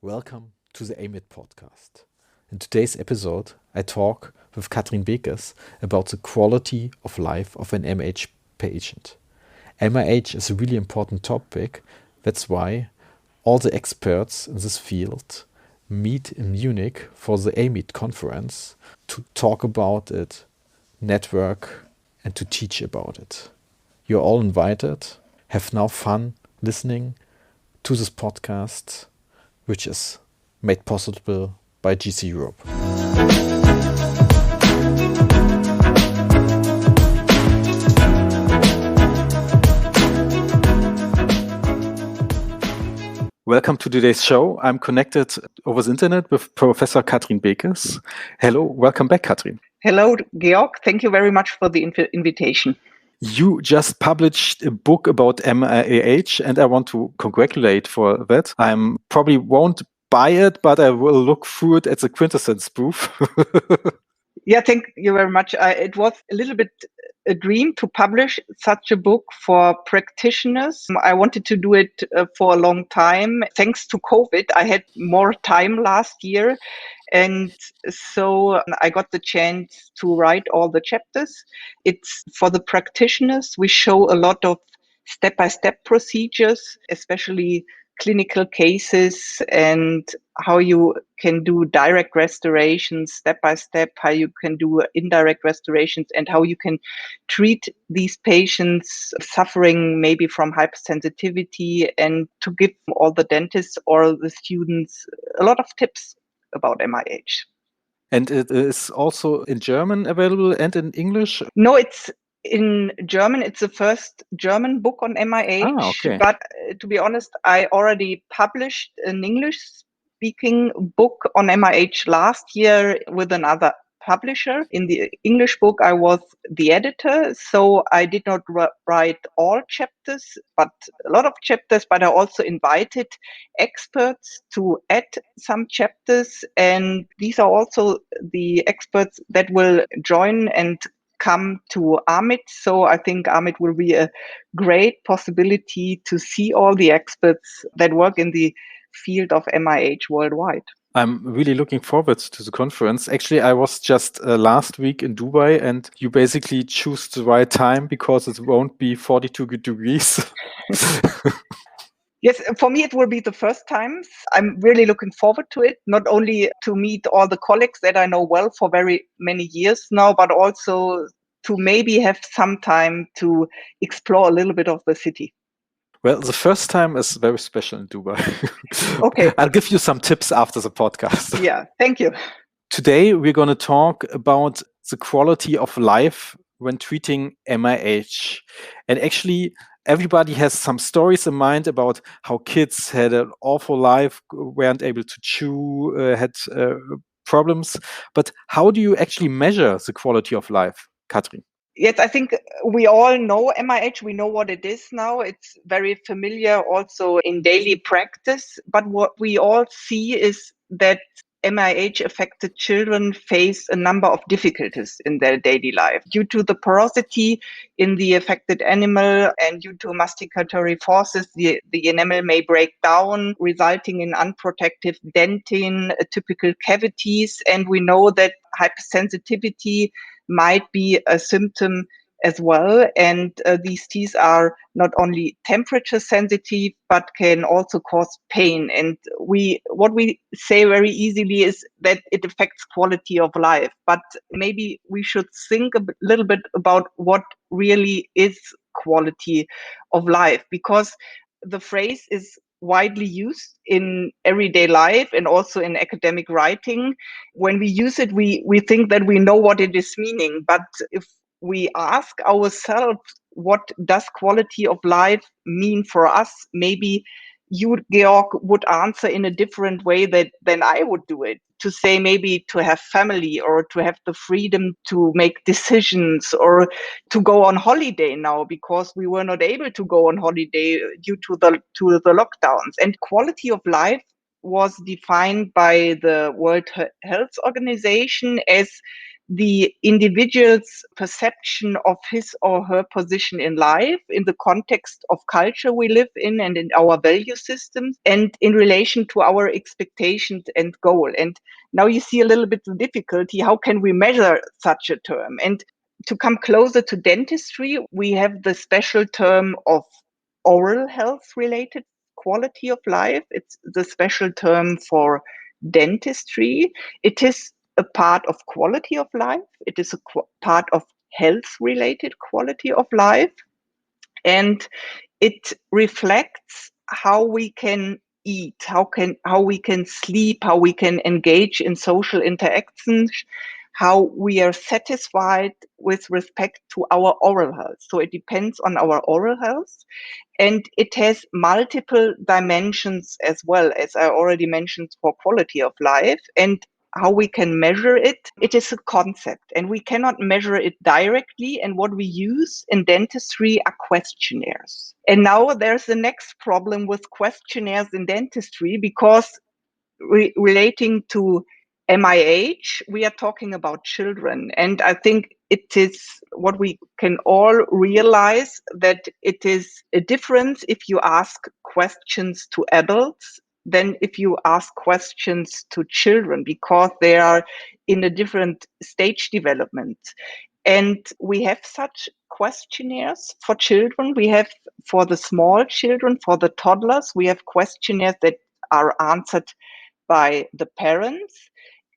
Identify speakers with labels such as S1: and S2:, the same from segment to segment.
S1: Welcome to the AMIT podcast. In today's episode, I talk with Katrin Bekes about the quality of life of an MIH patient. MIH is a really important topic. That's why all the experts in this field meet in Munich for the AMIT conference to talk about it, network, and to teach about it. You're all invited. Have now fun listening to this podcast, which is made possible by GC Europe. Welcome to today's show. I'm connected over the internet with Professor Katrin Bekes. Hello, welcome back, Katrin.
S2: Hello, Georg. Thank you very much for the invitation.
S1: You just published a book about MIH, and I want to congratulate for that. I probably won't buy it, but I will look through it as a quintessence proof.
S2: Yeah, thank you very much. It was a little bit a dream to publish such a book for practitioners. I wanted to do it for a long time. Thanks to COVID, I had more time last year. And so I got the chance to write all the chapters. It's for the practitioners. We show a lot of step-by-step procedures, especially clinical cases, and how you can do direct restorations step by step, how you can do indirect restorations, and how you can treat these patients suffering maybe from hypersensitivity, and to give all the dentists or the students a lot of tips about MIH.
S1: And it is also in German available and in English?
S2: No, it's in German. It's the first German book on MIH.
S1: Okay.
S2: But to be honest, I already published an English-speaking book on MIH last year with another publisher. In the English book, I was the editor, so I did not write all chapters, but a lot of chapters, but I also invited experts to add some chapters, and these are also the experts that will join and come to AMIT. So I think AMIT will be a great possibility to see all the experts that work in the field of MIH worldwide.
S1: I'm really looking forward to the conference. Actually, I was just last week in Dubai, and you basically choose the right time because it won't be 42 degrees.
S2: Yes, for me, it will be the first time. I'm really looking forward to it, not only to meet all the colleagues that I know well for very many years now, but also to maybe have some time to explore a little bit of the city.
S1: Well, the first time is very special in Dubai.
S2: Okay.
S1: I'll give you some tips after the podcast.
S2: Yeah, thank you.
S1: Today, we're going to talk about the quality of life when treating MIH. And actually, everybody has some stories in mind about how kids had an awful life, weren't able to chew, had problems. But how do you actually measure the quality of life, Katrin?
S2: Yes, I think we all know MIH. We know what it is now. It's very familiar also in daily practice. But what we all see is that MIH affected children face a number of difficulties in their daily life due to the porosity in the affected animal and due to masticatory forces. The enamel may break down, resulting in unprotected dentin, typical cavities. And we know that hypersensitivity might be a symptom as well. And these teeth are not only temperature sensitive, but can also cause pain. And what we say very easily is that it affects quality of life. But maybe we should think a little bit about what really is quality of life, because the phrase is widely used in everyday life and also in academic writing. When we use it, we think that we know what it is meaning. But if we ask ourselves, what does quality of life mean for us? Maybe you, Georg, would answer in a different way than I would do it. To say maybe to have family, or to have the freedom to make decisions, or to go on holiday now because we were not able to go on holiday due to the lockdowns. And quality of life was defined by the World Health Organization as the individual's perception of his or her position in life in the context of culture we live in and in our value systems and in relation to our expectations and goal. And now you see a little bit of difficulty. How can we measure such a term? And to come closer to dentistry, we have the special term of oral health related quality of life. It's the special term for dentistry. It is a part of quality of life. It is a part of health related quality of life. And it reflects how we can eat, how we can sleep, how we can engage in social interactions, how we are satisfied with respect to our oral health. So it depends on our oral health. And it has multiple dimensions as well, as I already mentioned, for quality of life. And how we can measure it, it is a concept and we cannot measure it directly. And what we use in dentistry are questionnaires. And now there's the next problem with questionnaires in dentistry, because relating to MIH, we are talking about children. And I think it is what we can all realize, that it is a difference if you ask questions to adults than if you ask questions to children, because they are in a different stage development. And we have such questionnaires for children. We have for the small children, for the toddlers, we have questionnaires that are answered by the parents.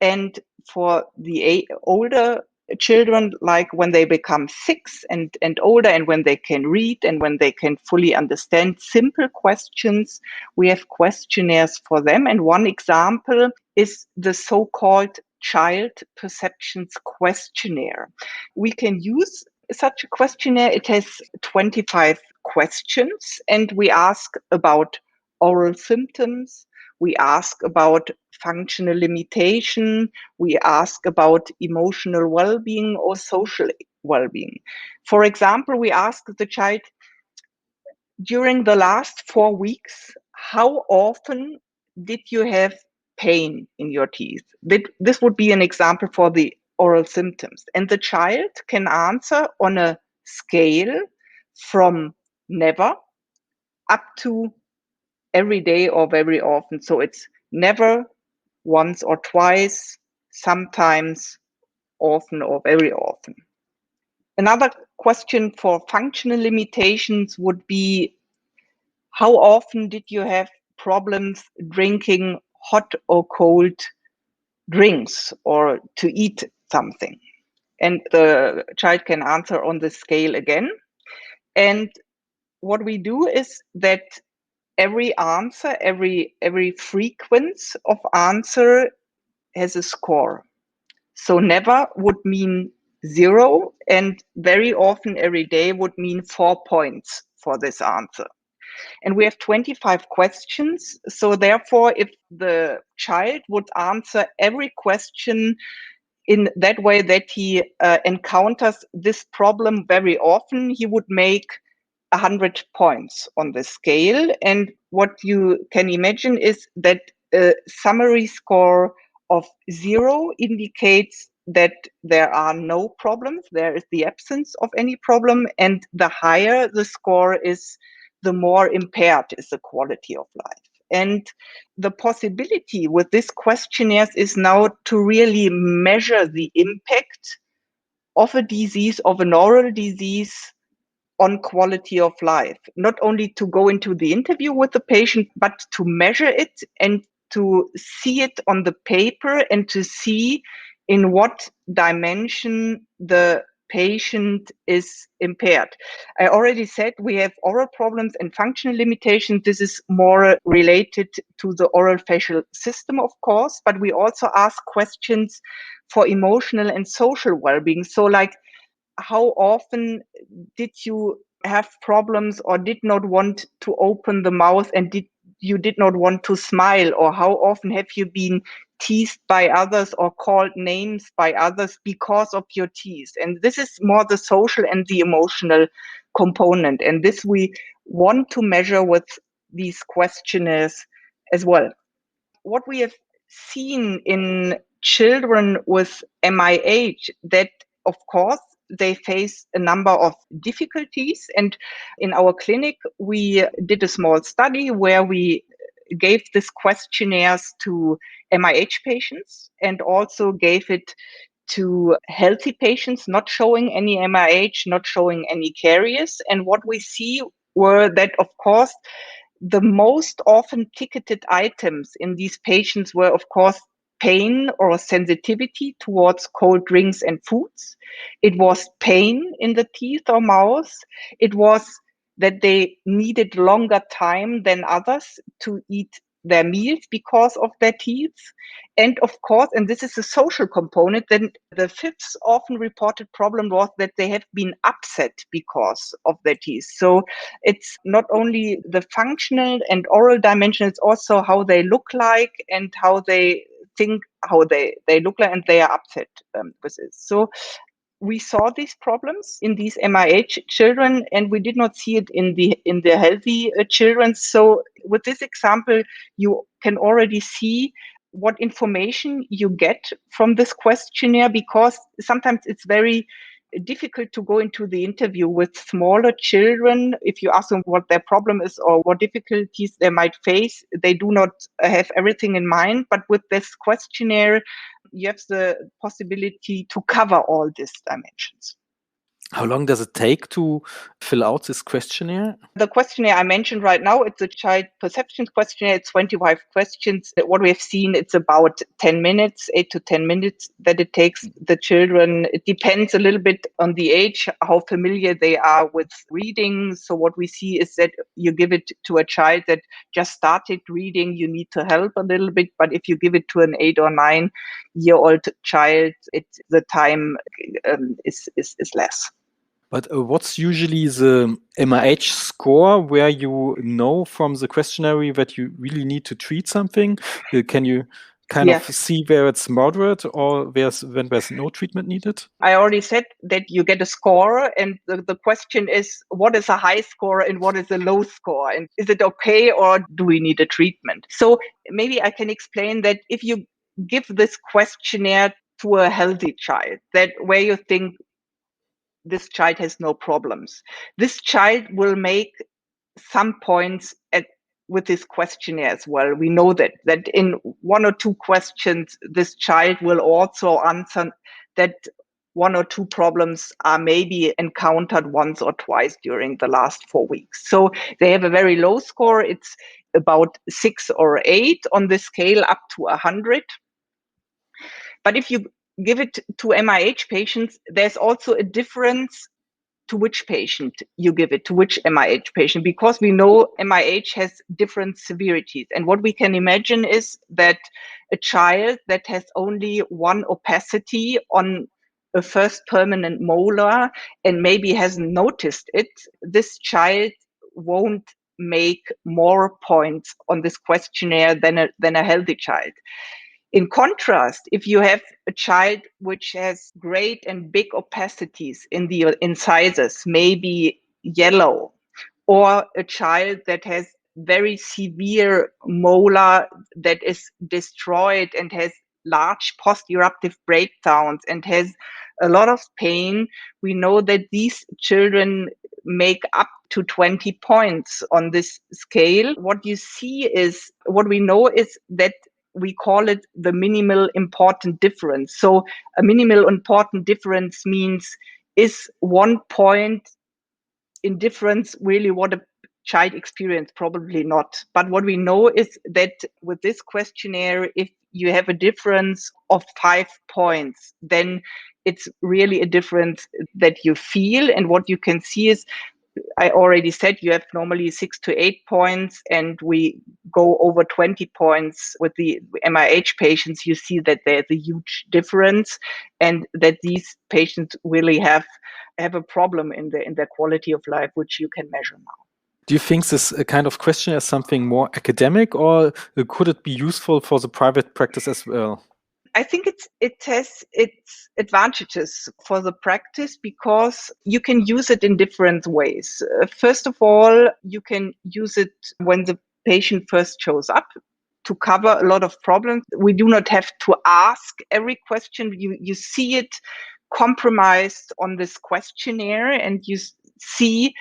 S2: And for the older children, like when they become 6 and older, and when they can read and when they can fully understand simple questions, we have questionnaires for them. And one example is the so-called child perceptions questionnaire. We can use such a questionnaire. It has 25 questions, and we ask about oral symptoms, we ask about functional limitation, we ask about emotional well-being or social well-being. For example, we ask the child, during the last 4 weeks, how often did you have pain in your teeth? This would be an example for the oral symptoms. And the child can answer on a scale from never up to every day or very often. So it's never, once or twice, sometimes, often, or very often. Another question for functional limitations would be, how often did you have problems drinking hot or cold drinks or to eat something? And the child can answer on the scale again. And what we do is that every answer, every frequency of answer has a score. So never would mean 0, and very often every day would mean 4 points for this answer. And we have 25 questions. So therefore, if the child would answer every question in that way that he encounters this problem very often, he would make 100 points on the scale. And what you can imagine is that a summary score of 0 indicates that there are no problems, there is the absence of any problem, and the higher the score is, the more impaired is the quality of life. And the possibility with this questionnaires is now to really measure the impact of a disease, of an oral disease, on quality of life, not only to go into the interview with the patient, but to measure it and to see it on the paper and to see in what dimension the patient is impaired. I already said we have oral problems and functional limitations. This is more related to the oral facial system, of course, but we also ask questions for emotional and social well-being. So like, how often did you have problems or did not want to open the mouth and you did not want to smile? Or how often have you been teased by others or called names by others because of your teeth? And this is more the social and the emotional component. And this we want to measure with these questionnaires as well. What we have seen in children with MIH that, of course, they face a number of difficulties. And in our clinic, we did a small study where we gave this questionnaires to MIH patients and also gave it to healthy patients not showing any MIH, not showing any carriers. And what we see were that, of course, the most often ticketed items in these patients were, of course, pain or sensitivity towards cold drinks and foods. It was pain in the teeth or mouth. It was that they needed longer time than others to eat their meals because of their teeth. And of course, and this is a social component, then the fifth often reported problem was that they have been upset because of their teeth. So it's not only the functional and oral dimension, it's also how they look like and how they think, how they look like, and they are upset with it. So we saw these problems in these MIH children, and we did not see it in the healthy children. So with this example, you can already see what information you get from this questionnaire, because sometimes it's very difficult to go into the interview with smaller children. If you ask them what their problem is or what difficulties they might face, they do not have everything in mind. But with this questionnaire, you have the possibility to cover all these dimensions.
S1: How long does it take to fill out this questionnaire?
S2: The questionnaire I mentioned right now, it's a child perception questionnaire. It's 25 questions. What we have seen, it's about 10 minutes, 8 to 10 minutes that it takes the children. It depends a little bit on the age, how familiar they are with reading. So what we see is that you give it to a child that just started reading, you need to help a little bit. But if you give it to an 8 or 9-year-old child, the time is less.
S1: But what's usually the MIH score where you know from the questionnaire that you really need to treat something? Can you kind of see where it's moderate or when there's no treatment needed?
S2: I already said that you get a score, and the question is, what is a high score and what is a low score? And is it okay, or do we need a treatment? So maybe I can explain that if you give this questionnaire to a healthy child, that where you think this child has no problems, this child will make some points with this questionnaire as well. We know that in 1 or 2 questions, this child will also answer that 1 or 2 problems are maybe encountered once or twice during the last 4 weeks. So they have a very low score. It's about 6 or 8 on the scale up to 100. But if you give it to MIH patients, there's also a difference to which patient you give it, to which MIH patient, because we know MIH has different severities. And what we can imagine is that a child that has only one opacity on a first permanent molar and maybe hasn't noticed it, this child won't make more points on this questionnaire than a healthy child. In contrast, if you have a child which has great and big opacities in the incisors, maybe yellow, or a child that has very severe molar that is destroyed and has large post-eruptive breakdowns and has a lot of pain, we know that these children make up to 20 points on this scale. What we know is that we call it the minimal important difference. So a minimal important difference means, is 1 point in difference really what a child experienced? Probably not. But what we know is that with this questionnaire, if you have a difference of 5 points, then it's really a difference that you feel. And what you can see is, I already said, you have normally 6 to 8 points, and we go over 20 points with the MIH patients. You see that there's a huge difference, and that these patients really have a problem in their quality of life, which you can measure now.
S1: Do you think this kind of question is something more academic, or could it be useful for the private practice as well?
S2: I think it has its advantages for the practice because you can use it in different ways. First of all, you can use it when the patient first shows up. to cover a lot of problems. We do not have to ask every question. You see it compromised on this questionnaire, and you see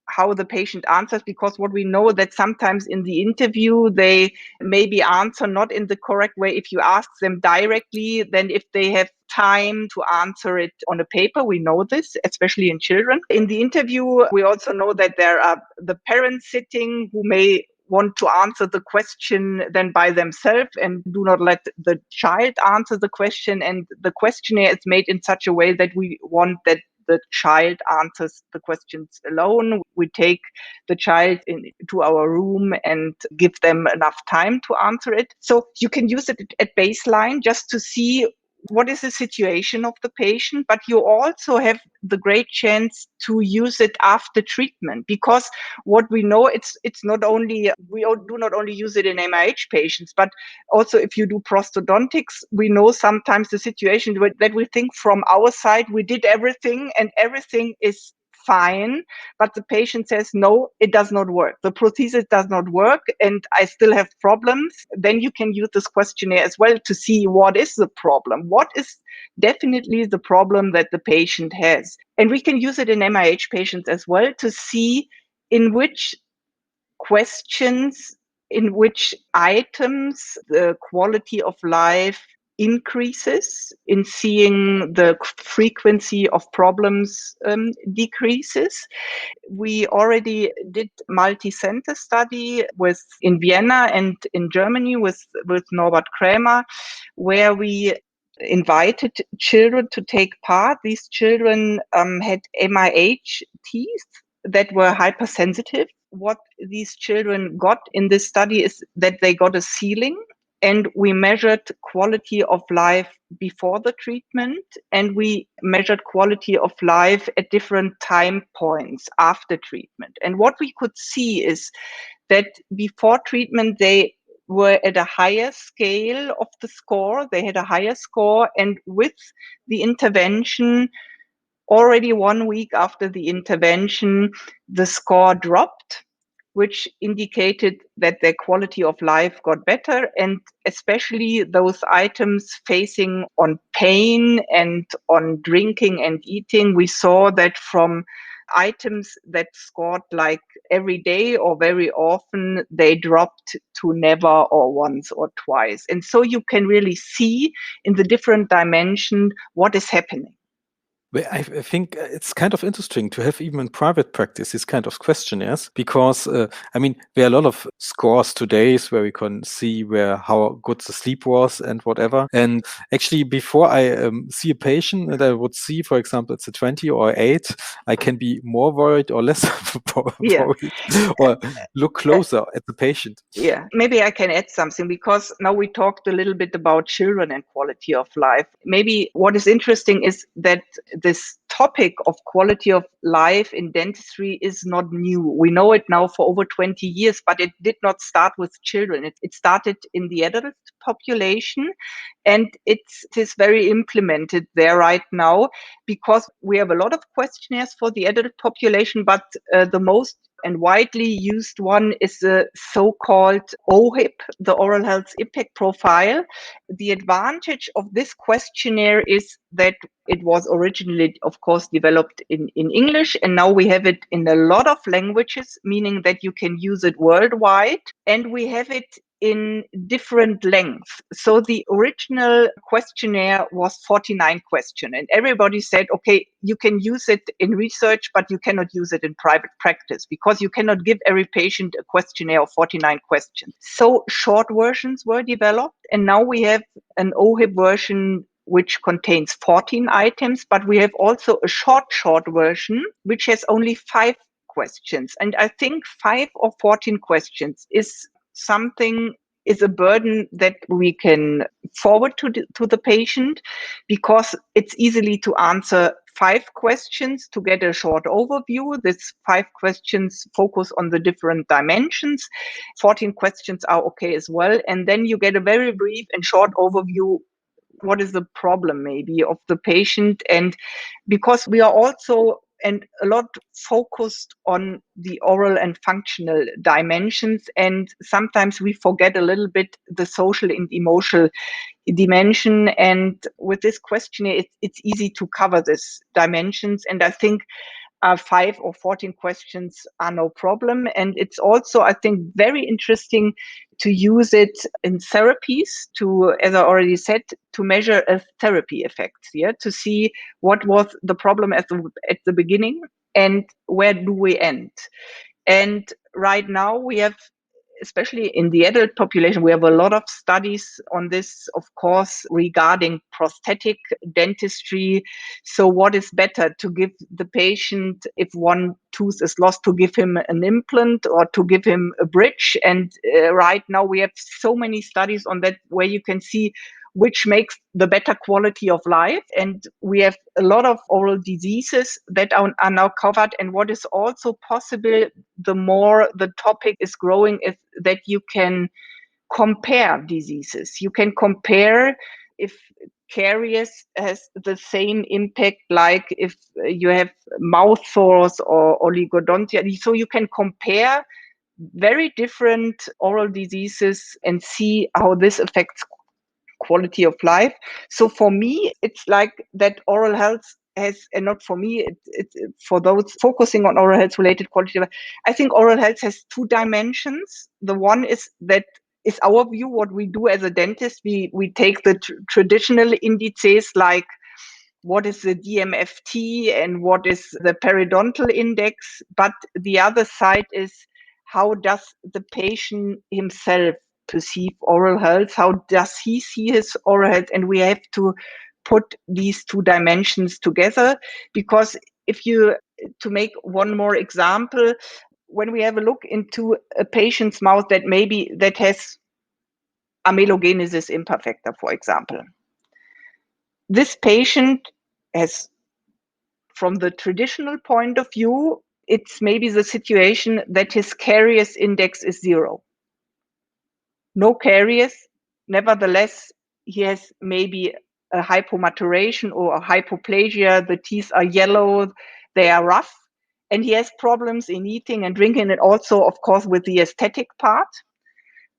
S2: how the patient answers, because what we know that sometimes in the interview they maybe answer not in the correct way if you ask them directly than if they have time to answer it on a paper. We know this, especially in children. In the interview, we also know that there are the parents sitting who may want to answer the question then by themselves and do not let the child answer the question. And the questionnaire is made in such a way that we want that the child answers the questions alone. We take the child into our room and give them enough time to answer it. So you can use it at baseline just to see what is the situation of the patient, but you also have the great chance to use it after treatment, because what we know, it's not only, we do not only use it in MIH patients, but also if you do prosthodontics, we know sometimes the situation that we think from our side we did everything and everything is fine, but the patient says, no, it does not work. The prosthesis does not work and I still have problems. Then you can use this questionnaire as well to see what is the problem. What is definitely the problem that the patient has? And we can use it in MIH patients as well to see in which questions, in which items the quality of life increases, in seeing the frequency of problems decreases. We already did multi-center study in Vienna and in Germany with Norbert Krämer, where we invited children to take part. These children had MIH teeth that were hypersensitive. What these children got in this study is that they got a ceiling, and we measured quality of life before the treatment, and we measured quality of life at different time points after treatment. And what we could see is that before treatment, they were at a higher scale of the score. They had a higher score, and with the intervention, already 1 week after the intervention, the score dropped, which indicated that their quality of life got better. And especially those items facing on pain and on drinking and eating, we saw that from items that scored like every day or very often, they dropped to never or once or twice. And so you can really see in the different dimension what is happening.
S1: I think it's kind of interesting to have even in private practice these kind of questionnaires, because I mean, there are a lot of scores today where we can see how good the sleep was and whatever. And actually, before I see a patient and I would see, for example, it's a 20 or 8, I can be more worried or less worried, or look closer at the patient.
S2: Yeah, maybe I can add something, because now we talked a little bit about children and quality of life. Maybe what is interesting is that this topic of quality of life in dentistry is not new. We know it now for over 20 years, but it did not start with children. It started in the adult population, and it is very implemented there right now, because we have a lot of questionnaires for the adult population, but the most and widely used one is the so-called OHIP, the Oral Health Impact Profile. The advantage of this questionnaire is that it was originally, of course, developed in English, and now we have it in a lot of languages, meaning that you can use it worldwide, and we have it in different lengths. So the original questionnaire was 49 questions, and everybody said, okay, you can use it in research, but you cannot use it in private practice, because you cannot give every patient a questionnaire of 49 questions. So short versions were developed, and now we have an OHIP version which contains 14 items, but we have also a short version which has only 5 questions. And I think 5 or 14 questions is a burden that we can forward to the patient, because it's easily to answer 5 questions to get a short overview. These 5 questions focus on the different dimensions. 14 questions are okay as well. And then you get a very brief and short overview. What is the problem maybe of the patient? And because we are also and a lot focused on the oral and functional dimensions. And sometimes we forget a little bit the social and emotional dimension. And with this questionnaire, it's easy to cover these dimensions. And I think 5 or 14 questions are no problem. And it's also, I think, very interesting to use it in therapies to, as I already said, to measure a therapy effect, to see what was the problem at the beginning and where do we end. And right now we have, especially in the adult population, we have a lot of studies on this, of course, regarding prosthetic dentistry. So what is better, to give the patient, if one tooth is lost, to give him an implant or to give him a bridge? And right now we have so many studies on that, where you can see which makes the better quality of life. And we have a lot of oral diseases that are now covered. And what is also possible, the more the topic is growing, is that you can compare diseases. You can compare if caries has the same impact, like if you have mouth sores or oligodontia. So you can compare very different oral diseases and see how this affects quality of life. So for me, it's like that oral health has, and not for me, it's for those focusing on oral health related quality of life. I think oral health has 2 dimensions. The one is that is our view, what we do as a dentist. We take the traditional indices, like what is the DMFT and what is the periodontal index. But the other side is, how does the patient himself perceive oral health? How does he see his oral health? And we have to put these 2 dimensions together, because if you, to make one more example, when we have a look into a patient's mouth that has amelogenesis imperfecta, for example, this patient has, from the traditional point of view, it's maybe the situation that his caries index is 0. No caries. Nevertheless, he has maybe a hypomaturation or a hypoplasia. The teeth are yellow, they are rough, and he has problems in eating and drinking, and also, of course, with the aesthetic part.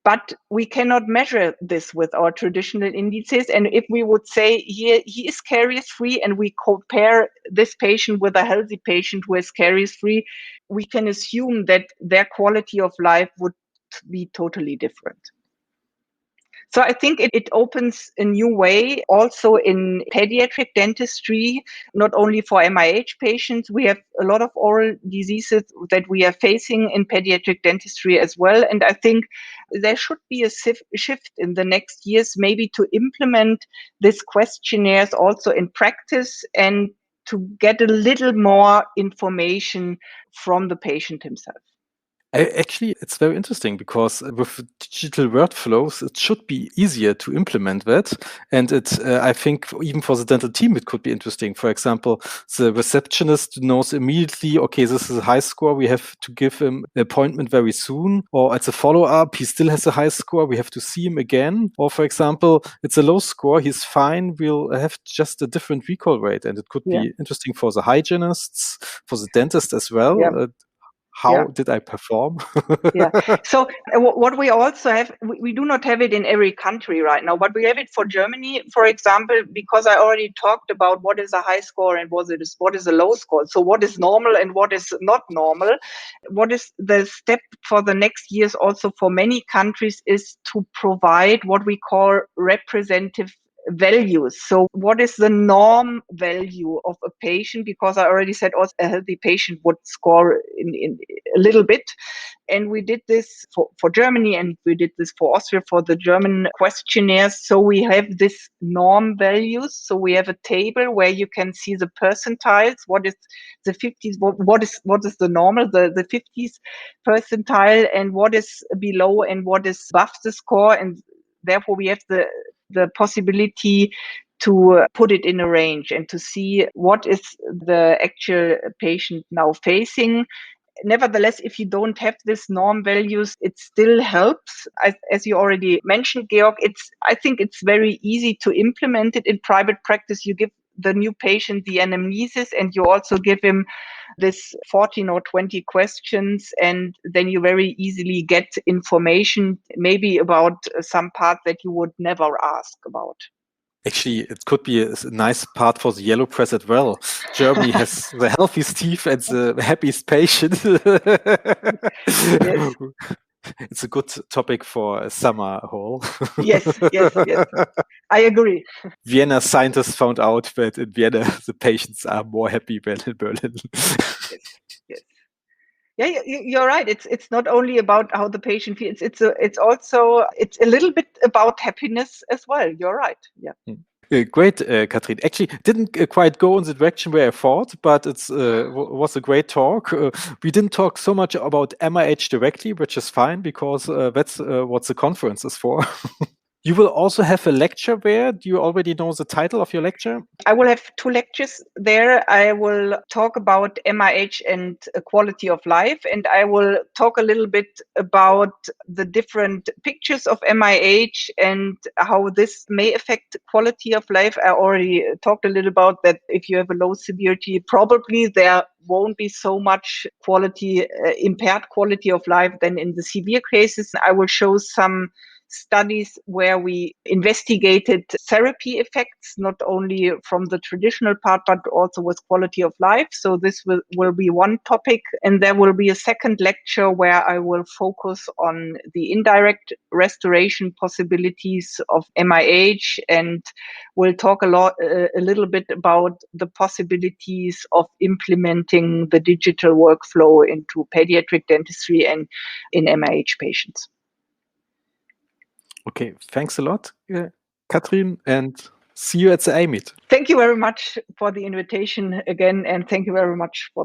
S2: But we cannot measure this with our traditional indices. And if we would say he is caries free, and we compare this patient with a healthy patient who is caries free, we can assume that their quality of life would be totally different. So I think it opens a new way also in pediatric dentistry, not only for MIH patients. We have a lot of oral diseases that we are facing in pediatric dentistry as well. And I think there should be a shift in the next years, maybe to implement these questionnaires also in practice, and to get a little more information from the patient himself.
S1: Actually, it's very interesting, because with digital workflows, it should be easier to implement that. And I think even for the dental team, it could be interesting. For example, the receptionist knows immediately, okay, this is a high score. We have to give him an appointment very soon. Or as a follow-up, he still has a high score. We have to see him again. Or for example, it's a low score. He's fine. We'll have just a different recall rate. And it could be interesting for the hygienists, for the dentist as well.
S2: Yeah.
S1: How did I perform?
S2: So what we also have, we do not have it in every country right now, but we have it for Germany, for example, because I already talked about what is a high score and what is a low score. So what is normal and what is not normal. What is the step for the next years also for many countries is to provide what we call representative values. So what is the norm value of a patient? Because I already said also a healthy patient would score in a little bit. And we did this for Germany, and we did this for Austria for the German questionnaires. So we have this norm values. So we have a table where you can see the percentiles. What is the 50s? What is the normal, the 50s percentile, and what is below and what is above the score. And therefore we have the possibility to put it in a range and to see what is the actual patient now facing. Nevertheless, if you don't have this norm values, it still helps. As you already mentioned, Georg, I think it's very easy to implement it in private practice. You give the new patient the anamnesis, and you also give him this 14 or 20 questions, and then you very easily get information maybe about some part that you would never ask about.
S1: Actually, it could be a nice part for the yellow press as well. Germany has the healthiest teeth and the happiest patient.
S2: Yes.
S1: It's a good topic for a summer hall.
S2: Yes. I agree.
S1: Vienna scientists found out that in Vienna the patients are more happy than in Berlin.
S2: Yes. Yeah, you're right. It's not only about how the patient feels. It's a little bit about happiness as well. You're right. Yeah.
S1: Great, Katrin. Actually, didn't quite go in the direction where I thought, but it was a great talk. We didn't talk so much about MIH directly, which is fine because that's what the conference is for. You will also have a lecture there. Do you already know the title of your lecture?
S2: I will have 2 lectures there. I will talk about MIH and quality of life, and I will talk a little bit about the different pictures of MIH and how this may affect quality of life. I already talked a little about that. If you have a low severity, probably there won't be so much impaired quality of life than in the severe cases. I will show some studies where we investigated therapy effects, not only from the traditional part, but also with quality of life. So this will be one topic. And there will be a second lecture where I will focus on the indirect restoration possibilities of MIH, and we'll talk a little bit about the possibilities of implementing the digital workflow into pediatric dentistry and in MIH patients.
S1: Okay, thanks a lot, Katrin, and see you at the AMIT.
S2: Thank you very much for the invitation again, and thank you very much for the